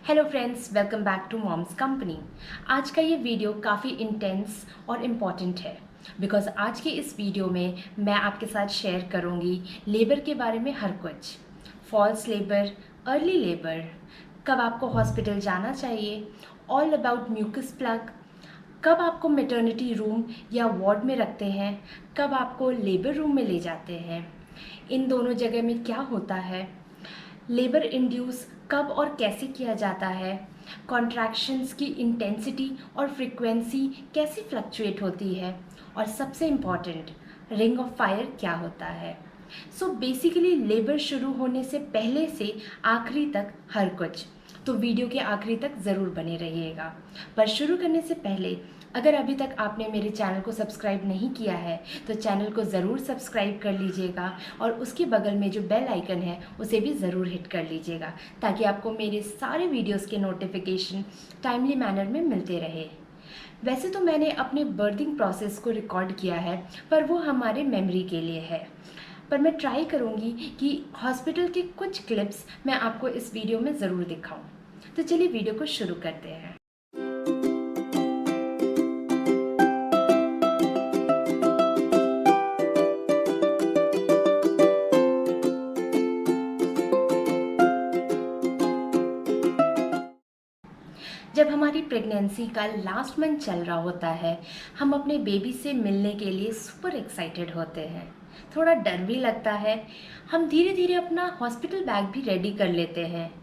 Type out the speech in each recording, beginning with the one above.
Hello friends, welcome back to mom's company. आज का ये वीडियो काफ़ी इंटेंस और इम्पॉर्टेंट है बिकॉज़ आज के इस वीडियो में मैं आपके साथ शेयर करूँगी लेबर के बारे में हर कुछ। फॉल्स लेबर, अर्ली लेबर, कब आपको हॉस्पिटल जाना चाहिए, ऑल अबाउट म्यूकस प्लग, कब आपको मैटरनिटी रूम या वार्ड में रखते हैं, कब आपको लेबर रूम में ले जाते हैं, इन दोनों जगह में क्या होता है, लेबर इंड्यूस कब और कैसे किया जाता है, कॉन्ट्रैक्शंस की इंटेंसिटी और फ्रीक्वेंसी कैसे फ्लक्चुएट होती है, और सबसे इम्पॉर्टेंट रिंग ऑफ फायर क्या होता है। सो बेसिकली लेबर शुरू होने से पहले से आखिरी तक हर कुछ, तो वीडियो के आखिरी तक ज़रूर बने रहिएगा। पर शुरू करने से पहले अगर अभी तक आपने मेरे चैनल को सब्सक्राइब नहीं किया है तो चैनल को ज़रूर सब्सक्राइब कर लीजिएगा और उसके बगल में जो बेल आइकन है उसे भी ज़रूर हिट कर लीजिएगा ताकि आपको मेरे सारे वीडियोस के नोटिफिकेशन टाइमली मैनर में मिलते रहे। वैसे तो मैंने अपने बर्थिंग प्रोसेस को रिकॉर्ड किया है पर वो हमारे मेमोरी के लिए है, पर मैं ट्राई करूँगी कि हॉस्पिटल के कुछ क्लिप्स मैं आपको इस वीडियो में ज़रूर दिखाऊँ। तो चलिए वीडियो को शुरू करते हैं। जब हमारी प्रेगनेंसी का लास्ट मंथ चल रहा होता है, हम अपने बेबी से मिलने के लिए सुपर एक्साइटेड होते हैं। थोड़ा डर भी लगता है। हम धीरे धीरे अपना हॉस्पिटल बैग भी रेडी कर लेते हैं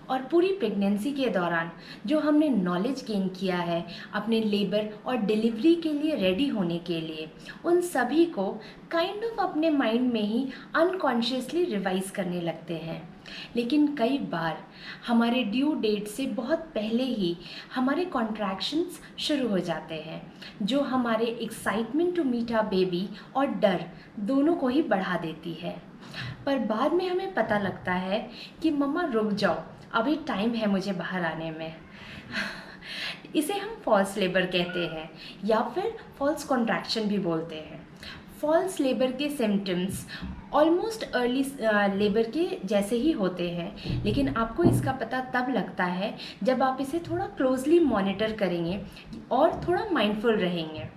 और पूरी प्रेगनेंसी के दौरान जो हमने नॉलेज गेन किया है अपने लेबर और डिलीवरी के लिए रेडी होने के लिए, उन सभी को काइंड ऑफ अपने माइंड में ही अनकॉन्शियसली रिवाइज करने लगते हैं। लेकिन कई बार हमारे ड्यू डेट से बहुत पहले ही हमारे कॉन्ट्रैक्शंस शुरू हो जाते हैं जो हमारे excitement to meet a baby और डर दोनों को ही बढ़ा देती है। पर बाद में हमें पता लगता है कि मम्मा रुक जाओ, अभी टाइम है मुझे बाहर आने में। इसे हम फॉल्स लेबर कहते हैं या फिर फॉल्स कॉन्ट्रैक्शन भी बोलते हैं। फॉल्स लेबर के सिम्टम्स ऑलमोस्ट अर्ली लेबर के जैसे ही होते हैं, लेकिन आपको इसका पता तब लगता है जब आप इसे थोड़ा क्लोजली मॉनिटर करेंगे और थोड़ा माइंडफुल रहेंगे।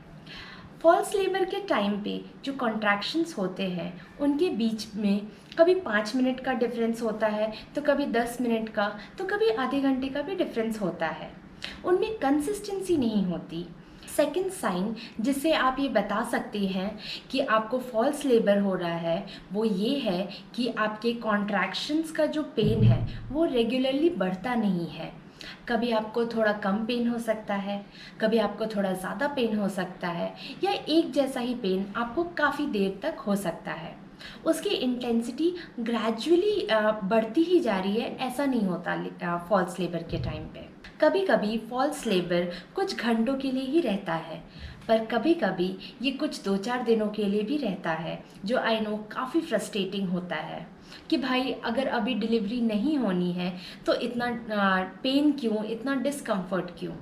फॉल्स लेबर के टाइम पे जो कॉन्ट्रैक्शंस होते हैं उनके बीच में कभी 5 मिनट का डिफरेंस होता है, तो कभी 10 मिनट का, तो कभी आधे घंटे का भी डिफरेंस होता है। उनमें कंसिस्टेंसी नहीं होती। सेकेंड साइन जिससे आप ये बता सकते हैं कि आपको फॉल्स लेबर हो रहा है वो ये है कि आपके कॉन्ट्रैक्शंस का जो पेन है वो रेगुलरली बढ़ता नहीं है। कभी आपको थोड़ा कम पेन हो सकता है, कभी आपको थोड़ा ज़्यादा पेन हो सकता है, या एक जैसा ही पेन आपको काफ़ी देर तक हो सकता है। उसकी इंटेंसिटी ग्रेजुअली बढ़ती ही जा रही है, ऐसा नहीं होता फॉल्स लेबर के टाइम पे। कभी कभी फॉल्स लेबर कुछ घंटों के लिए ही रहता है, पर कभी कभी ये कुछ 2-4 दिनों के लिए भी रहता है, जो आई नो काफ़ी फ्रस्ट्रेटिंग होता है कि भाई अगर अभी डिलीवरी नहीं होनी है तो इतना पेन क्यों, इतना डिस्कम्फर्ट क्यों।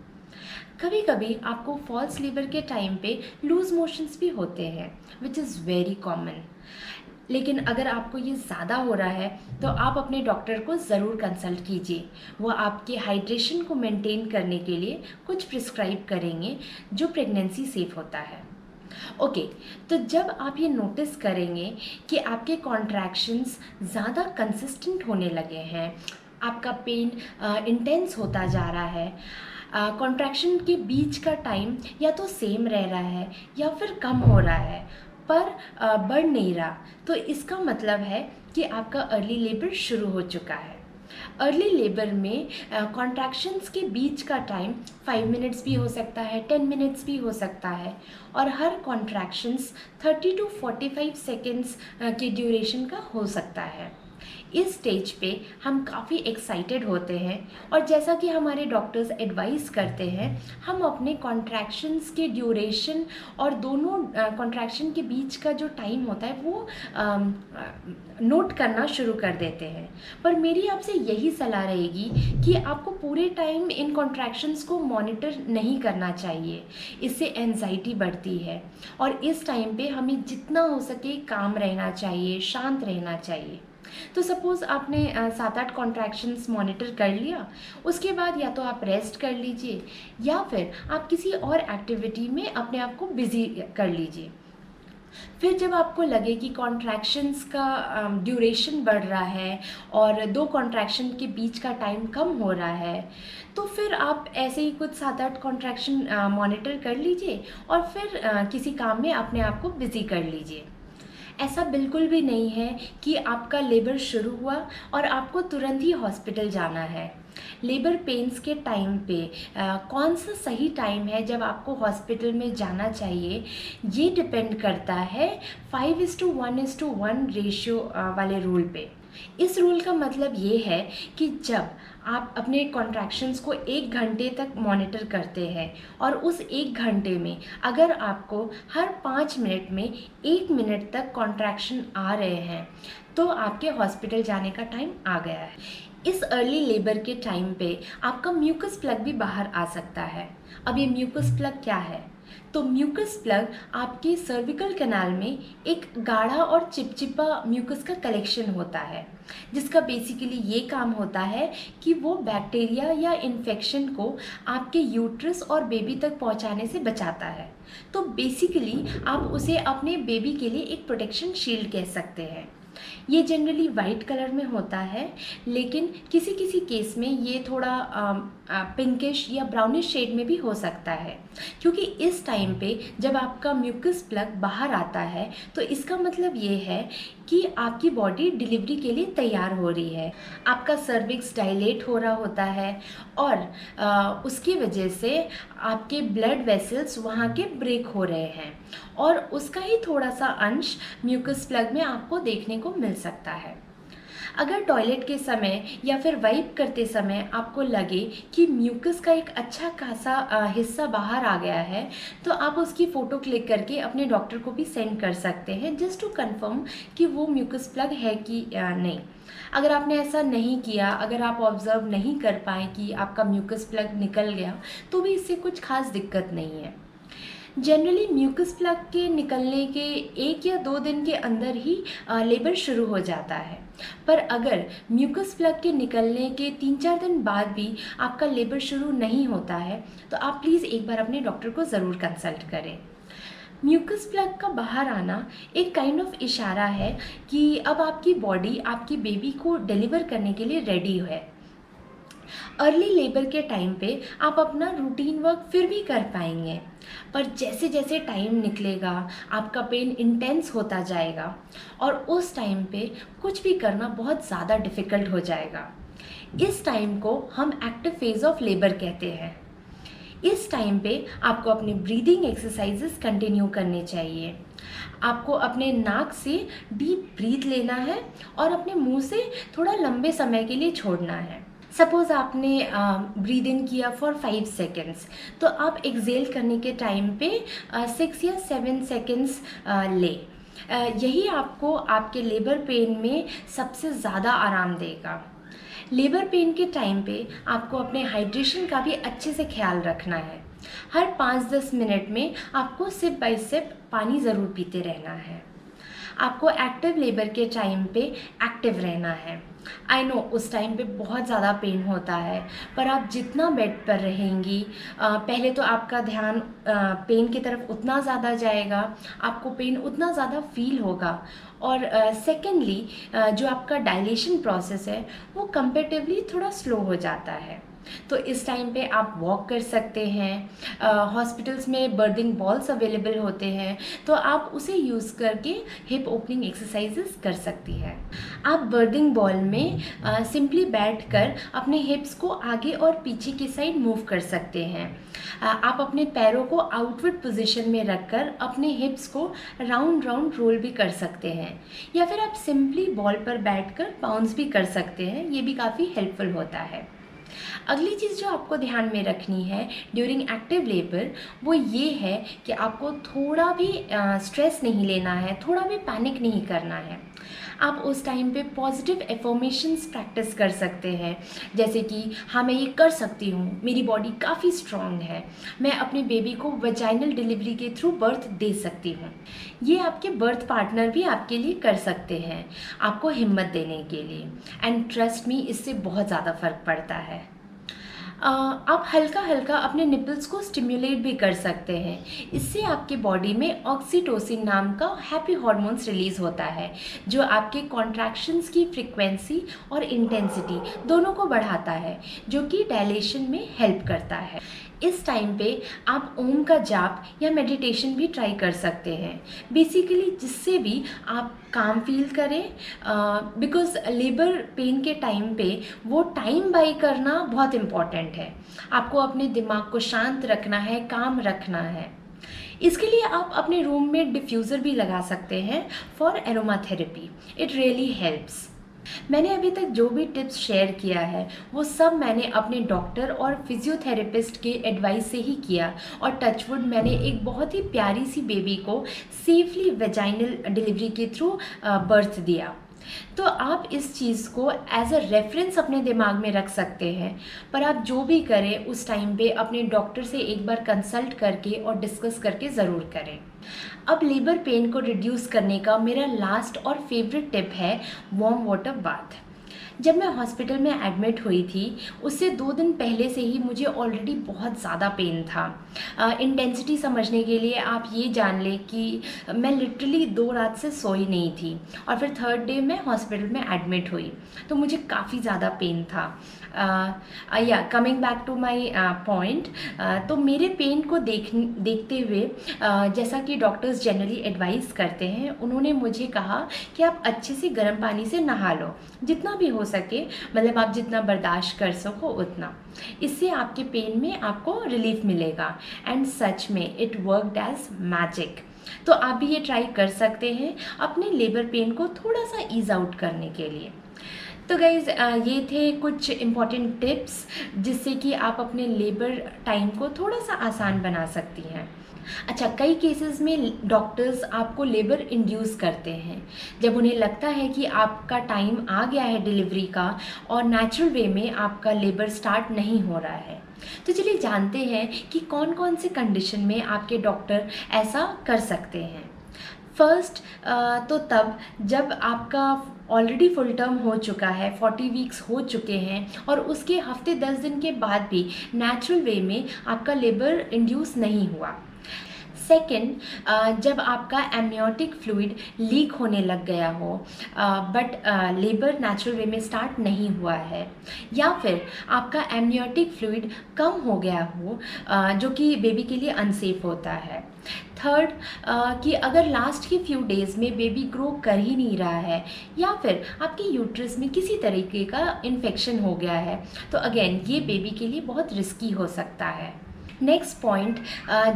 कभी कभी आपको फॉल्स लेबर के टाइम पे लूज मोशंस भी होते हैं विच इज़ वेरी कॉमन। लेकिन अगर आपको ये ज़्यादा हो रहा है तो आप अपने डॉक्टर को ज़रूर कंसल्ट कीजिए। वो आपके हाइड्रेशन को मेंटेन करने के लिए कुछ प्रिस्क्राइब करेंगे जो प्रेगनेंसी सेफ होता है। ओके, तो जब आप ये नोटिस करेंगे कि आपके कॉन्ट्रैक्शंस ज़्यादा कंसिस्टेंट होने लगे हैं, आपका पेन इंटेंस होता जा रहा है, कॉन्ट्रैक्शन के बीच का टाइम या तो सेम रह रहा है या फिर कम हो रहा है पर बढ़ नहीं रहा, तो इसका मतलब है कि आपका अर्ली लेबर शुरू हो चुका है। अर्ली लेबर में कॉन्ट्रैक्शंस के बीच का टाइम 5 मिनट्स भी हो सकता है, 10 मिनट्स भी हो सकता है, और हर कॉन्ट्रैक्शंस 30 to 45 सेकेंड्स के ड्यूरेशन का हो सकता है। इस स्टेज पे हम काफ़ी एक्साइटेड होते हैं और जैसा कि हमारे डॉक्टर्स एडवाइस करते हैं, हम अपने कॉन्ट्रैक्शंस के ड्यूरेशन और दोनों कॉन्ट्रैक्शन के बीच का जो टाइम होता है वो नोट करना शुरू कर देते हैं। पर मेरी आपसे यही सलाह रहेगी कि आपको पूरे टाइम इन कॉन्ट्रैक्शंस को मॉनिटर नहीं करना चाहिए, इससे एंजाइटी बढ़ती है और इस टाइम पे हमें जितना हो सके काम रहना चाहिए, शांत रहना चाहिए। तो सपोज़ आपने 7-8 कॉन्ट्रैक्शंस मॉनिटर कर लिया, उसके बाद या तो आप रेस्ट कर लीजिए या फिर आप किसी और एक्टिविटी में अपने आप को बिज़ी कर लीजिए। फिर जब आपको लगे कि कॉन्ट्रैक्शंस का ड्यूरेशन बढ़ रहा है और 2 कॉन्ट्रैक्शन के बीच का टाइम कम हो रहा है, तो फिर आप ऐसे ही कुछ 7-8 कॉन्ट्रैक्शन मॉनिटर कर लीजिए और फिर किसी काम में अपने आप को बिज़ी कर लीजिए। ऐसा बिल्कुल भी नहीं है कि आपका लेबर शुरू हुआ और आपको तुरंत ही हॉस्पिटल जाना है। लेबर पेन्स के टाइम पे कौन सा सही टाइम है जब आपको हॉस्पिटल में जाना चाहिए, ये डिपेंड करता है 5:1:1 रेशियो वाले रूल पे। इस रूल का मतलब ये है कि जब आप अपने कॉन्ट्रैक्शंस को 1 घंटे तक मॉनिटर करते हैं और उस 1 घंटे में अगर आपको हर 5 मिनट में 1 मिनट तक कॉन्ट्रैक्शन आ रहे हैं, तो आपके हॉस्पिटल जाने का टाइम आ गया है। इस अर्ली लेबर के टाइम पे आपका म्यूकस प्लग भी बाहर आ सकता है। अब ये म्यूकस प्लग क्या है? तो म्यूकस प्लग आपके सर्विकल कैनाल में एक गाढ़ा और चिपचिपा म्यूकस का कलेक्शन होता है, जिसका बेसिकली ये काम होता है कि वो बैक्टीरिया या इन्फेक्शन को आपके यूट्रस और बेबी तक पहुंचाने से बचाता है। तो बेसिकली आप उसे अपने बेबी के लिए एक प्रोटेक्शन शील्ड कह सकते हैं। ये जनरली वाइट कलर में होता है, लेकिन किसी किसी केस में ये थोड़ा पिंकिश या ब्राउनिश शेड में भी हो सकता है, क्योंकि इस टाइम पे जब आपका म्यूकस प्लग बाहर आता है तो इसका मतलब ये है कि आपकी बॉडी डिलीवरी के लिए तैयार हो रही है। आपका सर्विक्स डायलेट हो रहा होता है और उसकी वजह से आपके ब्लड वेसल्स वहाँ के ब्रेक हो रहे हैं और उसका ही थोड़ा सा अंश म्यूकस प्लग में आपको देखने को मिल सकता है। अगर टॉयलेट के समय या फिर वाइप करते समय आपको लगे कि म्यूकस का एक अच्छा खासा हिस्सा बाहर आ गया है, तो आप उसकी फ़ोटो क्लिक करके अपने डॉक्टर को भी सेंड कर सकते हैं, जस्ट टू कंफर्म कि वो म्यूकस प्लग है कि नहीं। अगर आपने ऐसा नहीं किया, अगर आप ऑब्ज़र्व नहीं कर पाए कि आपका म्यूकस प्लग निकल गया, तो भी इससे कुछ खास दिक्कत नहीं है। जनरली म्यूकस प्लग के निकलने के 1 या 2 दिन के अंदर ही लेबर शुरू हो जाता है, पर अगर म्यूकस प्लग के निकलने के 3-4 दिन बाद भी आपका लेबर शुरू नहीं होता है, तो आप प्लीज़ एक बार अपने डॉक्टर को ज़रूर कंसल्ट करें। म्यूकस प्लग का बाहर आना एक काइंड ऑफ इशारा है कि अब आपकी बॉडी आपकी बेबी को डिलीवर करने के लिए रेडी है। अर्ली लेबर के टाइम पे आप अपना रूटीन वर्क फिर भी कर पाएंगे, पर जैसे जैसे टाइम निकलेगा आपका पेन इंटेंस होता जाएगा और उस टाइम पे कुछ भी करना बहुत ज़्यादा डिफ़िकल्ट हो जाएगा। इस टाइम को हम एक्टिव फेज़ ऑफ लेबर कहते हैं। इस टाइम पे आपको अपनी ब्रीदिंग एक्सरसाइजेस कंटिन्यू करने चाहिए। आपको अपने नाक से डीप ब्रीथ लेना है और अपने मुंह से थोड़ा लंबे समय के लिए छोड़ना है। सपोज़ आपने ब्रीद इन किया फॉर 5 सेकेंड्स, तो आप एक्सेल करने के टाइम पे 6 या 7 सेकेंड्स ले। यही आपको आपके लेबर पेन में सबसे ज़्यादा आराम देगा। लेबर पेन के टाइम पे आपको अपने हाइड्रेशन का भी अच्छे से ख्याल रखना है। हर 5-10 मिनट में आपको सिप बाय सिप पानी ज़रूर पीते रहना है। आपको एक्टिव लेबर के टाइम पे एक्टिव रहना है। आई नो उस टाइम पे बहुत ज़्यादा पेन होता है, पर आप जितना बेड पर रहेंगी, पहले तो आपका ध्यान पेन की तरफ उतना ज़्यादा जाएगा, आपको पेन उतना ज़्यादा फील होगा और सेकेंडली जो आपका डायलेशन प्रोसेस है वो कंपेरेटिवली थोड़ा स्लो हो जाता है। तो इस टाइम पे आप वॉक कर सकते हैं। हॉस्पिटल्स में बर्दिंग बॉल्स अवेलेबल होते हैं, तो आप उसे यूज़ करके हिप ओपनिंग एक्सरसाइजेस कर सकती हैं। आप बर्दिंग बॉल में सिंपली बैठकर अपने हिप्स को आगे और पीछे की साइड मूव कर सकते हैं। आप अपने पैरों को आउटवर्ड पोजीशन में रखकर अपने हिप्स को राउंड राउंड रोल भी कर सकते हैं, या फिर आप सिंपली बॉल पर बैठकर बाउंस भी कर सकते हैं। ये भी काफ़ी हेल्पफुल होता है। अगली चीज़ जो आपको ध्यान में रखनी है ड्यूरिंग एक्टिव लेबर, वो ये है कि आपको थोड़ा भी स्ट्रेस नहीं लेना है, थोड़ा भी पैनिक नहीं करना है। आप उस टाइम पे पॉजिटिव एफर्मेशंस प्रैक्टिस कर सकते हैं, जैसे कि हाँ मैं ये कर सकती हूँ, मेरी बॉडी काफ़ी स्ट्रॉन्ग है, मैं अपने बेबी को वजाइनल डिलीवरी के थ्रू बर्थ दे सकती हूँ। ये आपके बर्थ पार्टनर भी आपके लिए कर सकते हैं, आपको हिम्मत देने के लिए। एंड ट्रस्ट मी, इससे बहुत ज़्यादा फ़र्क पड़ता है। आप हल्का हल्का अपने निपल्स को स्टिम्युलेट भी कर सकते हैं। इससे आपके बॉडी में ऑक्सीटोसिन नाम का हैप्पी हॉर्मोन्स रिलीज होता है, जो आपके कॉन्ट्रैक्शंस की फ्रीक्वेंसी और इंटेंसिटी दोनों को बढ़ाता है, जो कि डायलेशन में हेल्प करता है। इस टाइम पे आप ओम का जाप या मेडिटेशन भी ट्राई कर सकते हैं, बेसिकली जिससे भी आप काम फील करें, बिकॉज लेबर पेन के टाइम पे वो टाइम बाई करना बहुत इम्पॉर्टेंट है। आपको अपने दिमाग को शांत रखना है, काम रखना है। इसके लिए आप अपने रूम में डिफ्यूज़र भी लगा सकते हैं for aromatherapy. It really helps. मैंने अभी तक जो भी टिप्स शेयर किया है वो सब मैंने अपने डॉक्टर और फिजियोथेरेपिस्ट के एडवाइस से ही किया, और टचवुड मैंने एक बहुत ही प्यारी सी बेबी को सेफली वेजाइनल डिलीवरी के थ्रू बर्थ दिया। तो आप इस चीज़ को एज अ रेफरेंस अपने दिमाग में रख सकते हैं, पर आप जो भी करें उस टाइम पे अपने डॉक्टर से एक बार कंसल्ट करके और डिस्कस करके ज़रूर करें। अब लेबर पेन को रिड्यूस करने का मेरा लास्ट और फेवरेट टिप है वार्म वाटर बाथ। जब मैं हॉस्पिटल में एडमिट हुई थी उससे 2 दिन पहले से ही मुझे ऑलरेडी बहुत ज़्यादा पेन था। इंटेंसिटी समझने के लिए आप ये जान लें कि मैं लिटरली 2 रात से सोई नहीं थी, और फिर 3rd डे मैं हॉस्पिटल में एडमिट हुई तो मुझे काफ़ी ज़्यादा पेन था। या coming back to my point, तो मेरे पेन को देखते हुए जैसा कि डॉक्टर्स जनरली एडवाइस करते हैं, उन्होंने मुझे कहा कि आप अच्छे से गर्म पानी से नहा लो, जितना भी हो सके, मतलब आप जितना बर्दाश्त कर सको उतना। इससे आपके पेन में आपको रिलीफ मिलेगा। एंड सच में इट वर्कड एज मैजिक। तो आप भी ये ट्राई कर सकते हैं अपने लेबर पेन को थोड़ा सा ईज आउट करने के लिए। तो गाइज़, ये थे कुछ इम्पॉर्टेंट टिप्स जिससे कि आप अपने लेबर टाइम को थोड़ा सा आसान बना सकती हैं। अच्छा, कई केसेस में डॉक्टर्स आपको लेबर इंड्यूस करते हैं जब उन्हें लगता है कि आपका टाइम आ गया है डिलीवरी का और नेचुरल वे में आपका लेबर स्टार्ट नहीं हो रहा है। तो चलिए जानते हैं कि कौन कौन से कंडीशन में आपके डॉक्टर ऐसा कर सकते हैं। फर्स्ट, तो तब जब आपका ऑलरेडी फुल टर्म हो चुका है, 40 वीक्स हो चुके हैं और उसके हफ्ते 10 दिन के बाद भी नेचुरल वे में आपका लेबर इंड्यूस नहीं हुआ। सेकेंड, जब आपका एमनियोटिक फ्लूइड लीक होने लग गया हो बट लेबर नेचुरल वे में स्टार्ट नहीं हुआ है, या फिर आपका एमनियोटिक फ्लूइड कम हो गया हो जो कि बेबी के लिए अनसेफ होता है। थर्ड, कि अगर लास्ट के फ्यू डेज़ में बेबी ग्रो कर ही नहीं रहा है, या फिर आपके यूट्रस में किसी तरीके का इन्फेक्शन हो गया है, तो अगेन ये बेबी के लिए बहुत रिस्की हो सकता है। नेक्स्ट पॉइंट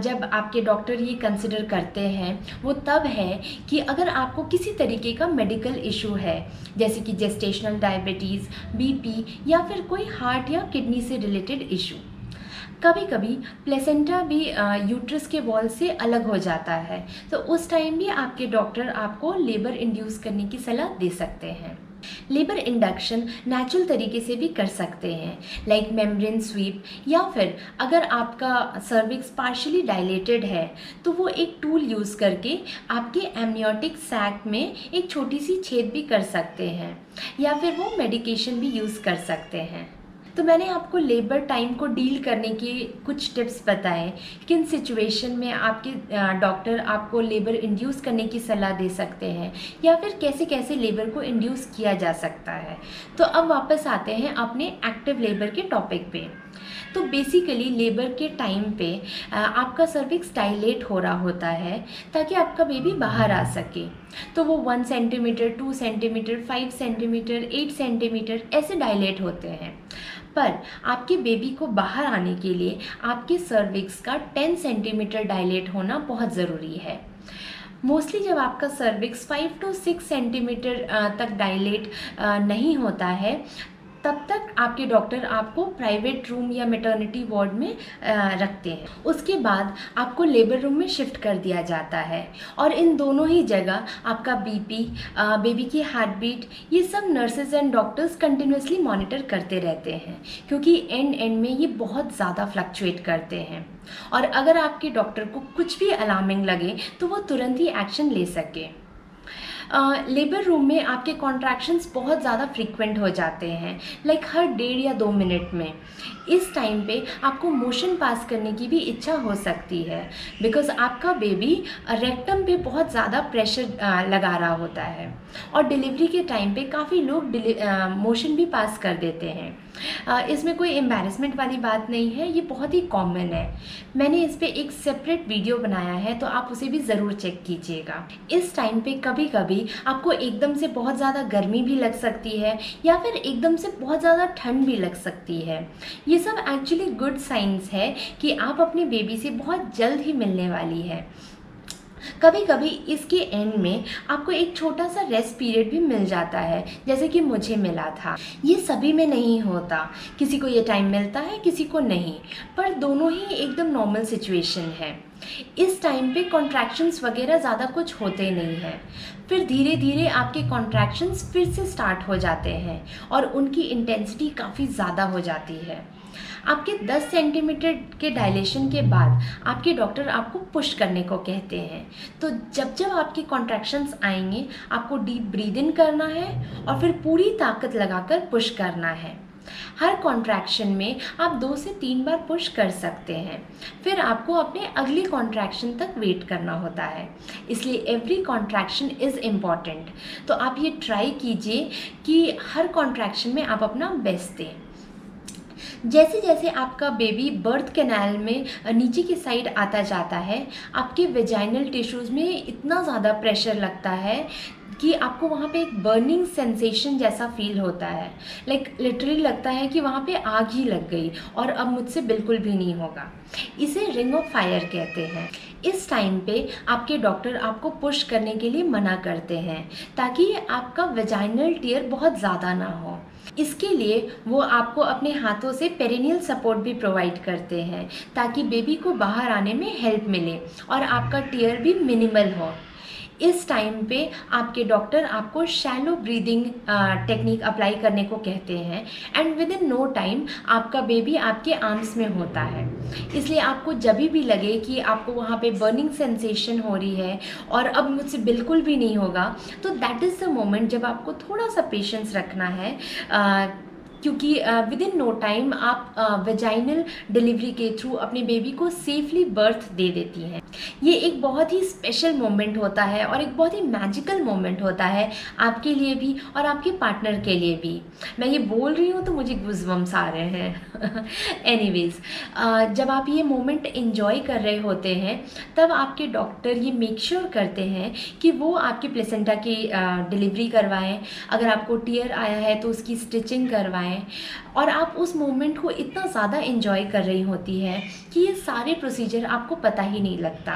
जब आपके डॉक्टर ये कंसिडर करते हैं वो तब है कि अगर आपको किसी तरीके का मेडिकल इशू है, जैसे कि जेस्टेशनल डायबिटीज़, बीपी, या फिर कोई हार्ट या किडनी से रिलेटेड इशू। कभी कभी प्लेसेंटा भी यूट्रस के वॉल से अलग हो जाता है, तो उस टाइम भी आपके डॉक्टर आपको लेबर इंड्यूस करने की सलाह दे सकते हैं। लेबर इंडक्शन नेचुरल तरीके से भी कर सकते हैं, लाइक मेम्ब्रेन स्वीप, या फिर अगर आपका सर्विक्स पार्शियली डायलेटेड है तो वो एक टूल यूज़ करके आपके एमनियोटिक सैक में एक छोटी सी छेद भी कर सकते हैं, या फिर वो मेडिकेशन भी यूज़ कर सकते हैं। तो मैंने आपको लेबर टाइम को डील करने के कुछ टिप्स बताए, किन सिचुएशन में आपके डॉक्टर आपको लेबर इंड्यूस करने की सलाह दे सकते हैं, या फिर कैसे कैसे लेबर को इंड्यूस किया जा सकता है। तो अब वापस आते हैं अपने एक्टिव लेबर के टॉपिक पे। तो बेसिकली लेबर के टाइम पे आपका सर्विक्स डायलेट हो रहा होता है ताकि आपका बेबी बाहर आ सके। तो वो 1 सेंटीमीटर, 2 सेंटीमीटर, 5 सेंटीमीटर, 8 सेंटीमीटर ऐसे डायलेट होते हैं। पर आपके बेबी को बाहर आने के लिए आपके सर्विक्स का 10 सेंटीमीटर डायलेट होना बहुत ज़रूरी है। मोस्टली जब आपका सर्विक्स 5 to 6 सेंटीमीटर तक डायलेट नहीं होता है, तब तक आपके डॉक्टर आपको प्राइवेट रूम या मैटरनिटी वार्ड में रखते हैं। उसके बाद आपको लेबर रूम में शिफ्ट कर दिया जाता है और इन दोनों ही जगह आपका बीपी, बेबी की हार्ट बीट, ये सब nurses and doctors continuously monitor करते रहते हैं, क्योंकि एंड में ये बहुत ज़्यादा फ्लक्चुएट करते हैं और अगर आपके डॉक्टर को कुछ भी अलार्मिंग लगे तो वो तुरंत ही एक्शन ले सके। लेबर रूम में आपके कॉन्ट्रैक्शंस बहुत ज़्यादा फ्रीक्वेंट हो जाते हैं, लाइक हर 1.5 या 2 मिनट में। इस टाइम पे आपको मोशन पास करने की भी इच्छा हो सकती है, बिकॉज आपका बेबी रेक्टम पे बहुत ज़्यादा प्रेशर लगा रहा होता है और डिलीवरी के टाइम पे काफ़ी लोग मोशन भी पास कर देते हैं। इसमें कोई एम्बैरेसमेंट वाली बात नहीं है, ये बहुत ही कॉमन है। मैंने इस पे एक सेपरेट वीडियो बनाया है, तो आप उसे भी ज़रूर चेक कीजिएगा। इस टाइम पे कभी कभी आपको एकदम से बहुत ज़्यादा गर्मी भी लग सकती है या फिर एकदम से बहुत ज़्यादा ठंड भी लग सकती है। ये सब एक्चुअली गुड साइंस है कि आप अपने बेबी से बहुत जल्द ही मिलने वाली है। कभी कभी इसके एंड में आपको एक छोटा सा रेस्ट पीरियड भी मिल जाता है, जैसे कि मुझे मिला था। ये सभी में नहीं होता, किसी को ये टाइम मिलता है, किसी को नहीं, पर दोनों ही एकदम नॉर्मल सिचुएशन है। इस टाइम पे कॉन्ट्रैक्शंस वगैरह ज़्यादा कुछ होते नहीं हैं, फिर धीरे धीरे आपके कॉन्ट्रैक्शंस फिर से स्टार्ट हो जाते हैं और उनकी इंटेंसिटी काफ़ी ज़्यादा हो जाती है। आपके 10 सेंटीमीटर के डायलेशन के बाद आपके डॉक्टर आपको पुश करने को कहते हैं। तो जब जब आपके कॉन्ट्रैक्शंस आएंगे, आपको डीप ब्रीद इन करना है और फिर पूरी ताकत लगाकर पुश करना है। हर कॉन्ट्रैक्शन में आप 2 से 3 बार पुश कर सकते हैं, फिर आपको अपने अगली कॉन्ट्रैक्शन तक वेट करना होता है, इसलिए एवरी कॉन्ट्रैक्शन इज़ इम्पॉर्टेंट। तो आप ये ट्राई कीजिए कि हर कॉन्ट्रैक्शन में आप अपना बेस्ट दें। जैसे जैसे आपका बेबी बर्थ कैनाल में नीचे की साइड आता जाता है, आपके वेजाइनल टिश्यूज़ में इतना ज़्यादा प्रेशर लगता है कि आपको वहाँ पे एक बर्निंग सेंसेशन जैसा फील होता है। लाइक लिटरली लगता है कि वहाँ पे आग ही लग गई और अब मुझसे बिल्कुल भी नहीं होगा। इसे रिंग ऑफ फायर कहते हैं। इस टाइम पे आपके डॉक्टर आपको पुश करने के लिए मना करते हैं, ताकि आपका वेजाइनल टियर बहुत ज़्यादा ना हो। इसके लिए वो आपको अपने हाथों से पेरिनियल सपोर्ट भी प्रोवाइड करते हैं, ताकि बेबी को बाहर आने में हेल्प मिले और आपका टियर भी मिनिमल हो। इस टाइम पे आपके डॉक्टर आपको शैलो ब्रीदिंग टेक्निक अप्लाई करने को कहते हैं and within no time आपका बेबी आपके आर्म्स में होता है। इसलिए आपको जब भी लगे कि आपको वहाँ पे बर्निंग सेंसेशन हो रही है और अब मुझसे बिल्कुल भी नहीं होगा, तो दैट इज़ द मोमेंट जब आपको थोड़ा सा पेशेंस रखना है, क्योंकि विद इन नो टाइम आप वेजाइनल डिलीवरी के थ्रू अपने बेबी को सेफली बर्थ दे देती हैं। ये एक बहुत ही स्पेशल मोमेंट होता है और एक बहुत ही मैजिकल मोमेंट होता है आपके लिए भी और आपके पार्टनर के लिए भी। मैं ये बोल रही हूँ तो मुझे गूज़बम्स आ रहे हैं। एनीवेज, जब आप ये मोमेंट एंजॉय कर रहे होते हैं, तब आपके डॉक्टर ये मेक श्योर करते हैं कि वो आपके प्लेसेंटा की डिलीवरी करवाएं। अगर आपको टियर आया है तो उसकी स्टिचिंग करवाएं और आप उस मोमेंट को इतना ज़्यादा एंजॉय कर रही होती है कि ये सारे प्रोसीजर आपको पता ही नहीं लगता।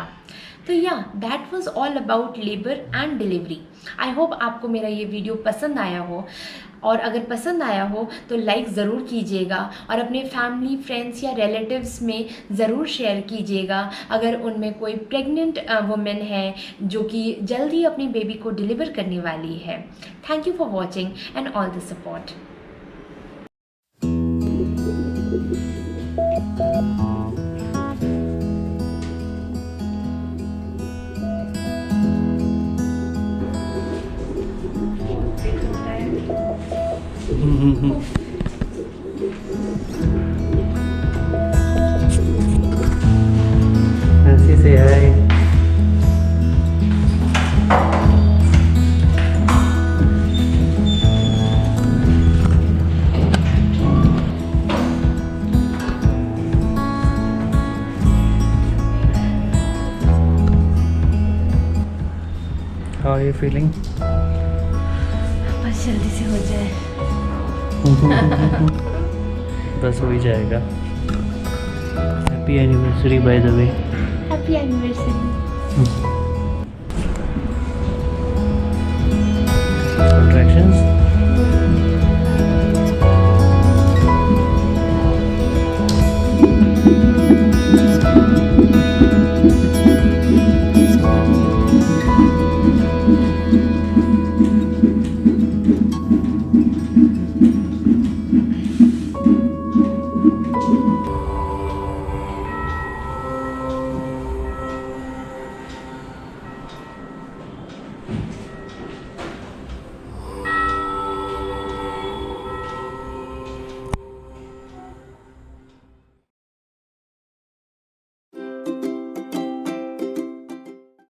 तो या that was all about labour and delivery. I hope आपको मेरा ये वीडियो पसंद आया हो, और अगर पसंद आया हो तो लाइक ज़रूर कीजिएगा और अपने फैमिली, फ्रेंड्स या रिलेटिव्स में ज़रूर शेयर कीजिएगा अगर उनमें कोई प्रेग्नेंट वुमेन है जो कि जल्द ही अपने बेबी को डिलीवर करने वाली है। Thank you for watching and all the support. ऐसी से है। How are you feeling? बस जल्दी से हो जाए। बस हो ही जाएगा। Happy anniversary by the way. Happy anniversary. Contractions?